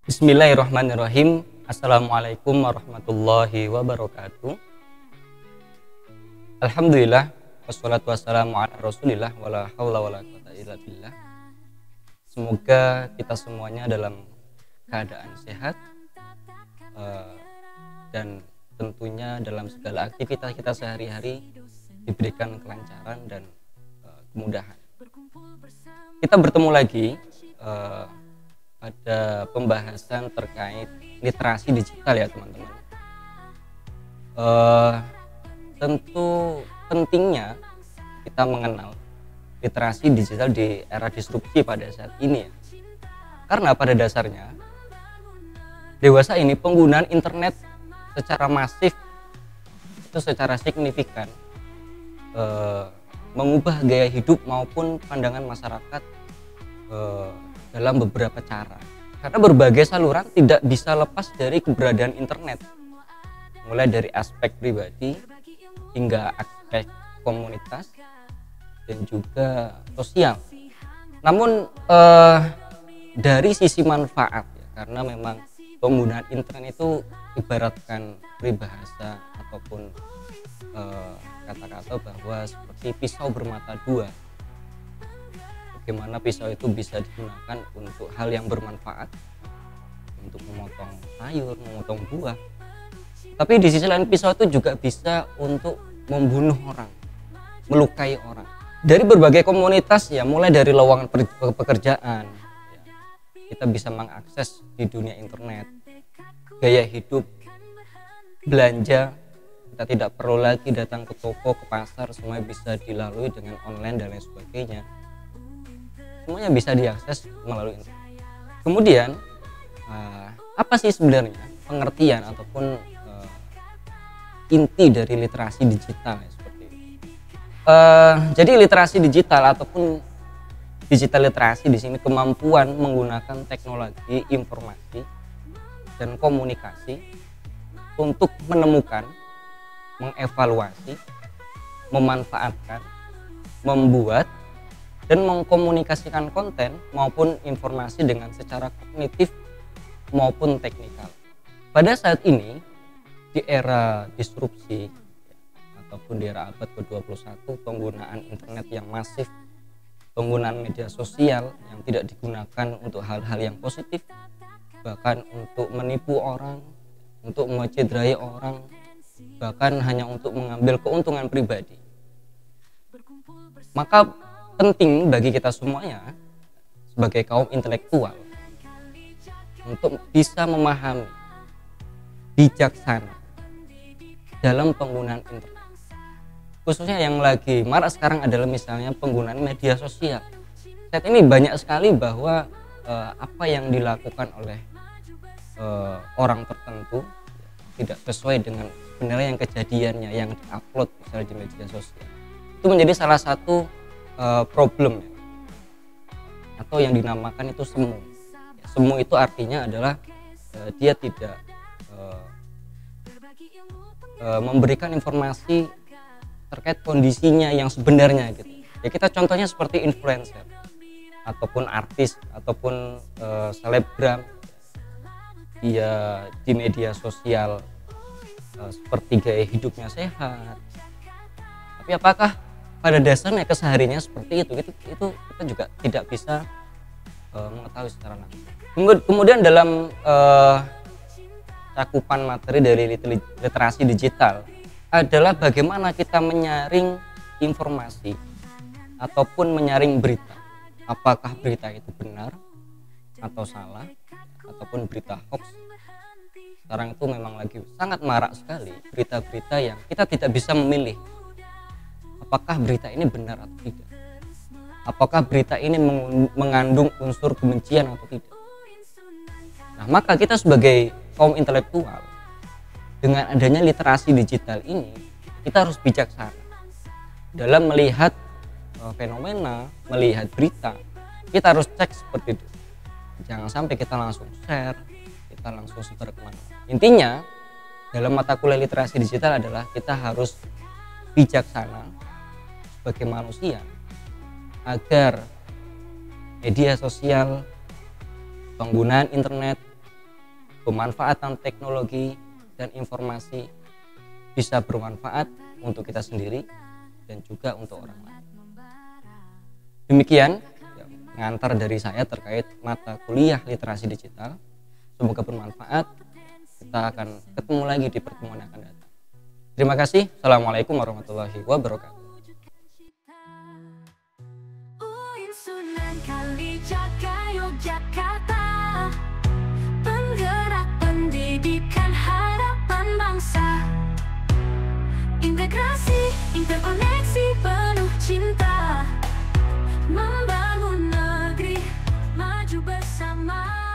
Bismillahirrahmanirrahim. Assalamualaikum warahmatullahi wabarakatuh. Alhamdulillah wassalatu wassalamu ala rasulillah wala haula wala quwata illa billah. Semoga kita semuanya dalam keadaan sehat dan tentunya dalam segala aktivitas kita sehari-hari diberikan kelancaran dan kemudahan. Kita bertemu lagi pada pembahasan terkait literasi digital ya teman-teman. Tentu pentingnya kita mengenal literasi digital di era disrupsi pada saat ini ya. Karena pada dasarnya dewasa ini penggunaan internet secara masif itu secara signifikan mengubah gaya hidup maupun pandangan masyarakat dalam beberapa cara, karena berbagai saluran tidak bisa lepas dari keberadaan internet, mulai dari aspek pribadi hingga aspek komunitas dan juga sosial. Namun dari sisi manfaat ya, karena memang penggunaan internet itu ibaratkan peribahasa ataupun kata-kata bahwa seperti pisau bermata dua. Bagaimana pisau itu bisa digunakan untuk hal yang bermanfaat, untuk memotong sayur, memotong buah. Tapi di sisi lain pisau itu juga bisa untuk membunuh orang, melukai orang. Dari berbagai komunitas ya, mulai dari lowongan pekerjaan, ya, kita bisa mengakses di dunia internet. Gaya hidup, belanja, kita tidak perlu lagi datang ke toko, ke pasar, semua bisa dilalui dengan online dan lain sebagainya. Semuanya bisa diakses melalui internet. Kemudian apa sih sebenarnya pengertian ataupun inti dari literasi digital ya, seperti ini. Jadi literasi digital ataupun digital literasi di sini kemampuan menggunakan teknologi informasi dan komunikasi untuk menemukan, mengevaluasi, memanfaatkan, membuat dan mengkomunikasikan konten maupun informasi dengan secara kognitif maupun teknikal. Pada saat ini di era disrupsi ataupun di era abad ke-21, penggunaan internet yang masif, penggunaan media sosial yang tidak digunakan untuk hal-hal yang positif, bahkan untuk menipu orang, untuk mencederai orang, bahkan hanya untuk mengambil keuntungan pribadi. Maka penting bagi kita semuanya sebagai kaum intelektual untuk bisa memahami bijaksana dalam penggunaan internet. Khususnya yang lagi marak sekarang adalah misalnya penggunaan media sosial. Saat ini banyak sekali bahwa apa yang dilakukan oleh orang tertentu tidak sesuai dengan sebenarnya yang kejadiannya yang diupload misalnya di media sosial. Itu menjadi salah satu problem ya, atau yang dinamakan itu semu. Semu itu artinya adalah dia tidak memberikan informasi terkait kondisinya yang sebenarnya gitu. Ya kita contohnya seperti influencer ataupun artis ataupun selebgram, dia di media sosial seperti gaya hidupnya sehat, tapi apakah pada dasarnya kesehariannya seperti itu kita juga tidak bisa mengetahui secara langsung. Kemudian dalam cakupan materi dari literasi digital adalah bagaimana kita menyaring informasi ataupun menyaring berita. Apakah berita itu benar atau salah ataupun berita hoax. Sekarang itu memang lagi sangat marak sekali berita-berita yang kita tidak bisa memilih apakah berita ini benar atau tidak, apakah berita ini mengandung unsur kebencian atau tidak. Nah, maka kita sebagai kaum intelektual dengan adanya literasi digital ini, kita harus bijaksana dalam melihat fenomena, melihat berita. Kita harus cek seperti itu, jangan sampai kita langsung share, kita langsung sebar kemana. Intinya dalam mata kuliah literasi digital adalah kita harus bijaksana sebagai manusia agar media sosial, penggunaan internet pemanfaatan teknologi dan informasi bisa bermanfaat untuk kita sendiri dan juga untuk orang lain. Demikian pengantar dari saya terkait mata kuliah literasi digital. Semoga bermanfaat. Kita akan ketemu lagi di pertemuan yang akan datang. Terima kasih. Assalamualaikum warahmatullahi wabarakatuh. Sunan Kalijaga Yogyakarta, penggerak pendidikan harapan bangsa. Integrasi, interkoneksi penuh cinta, membangun negeri maju bersama.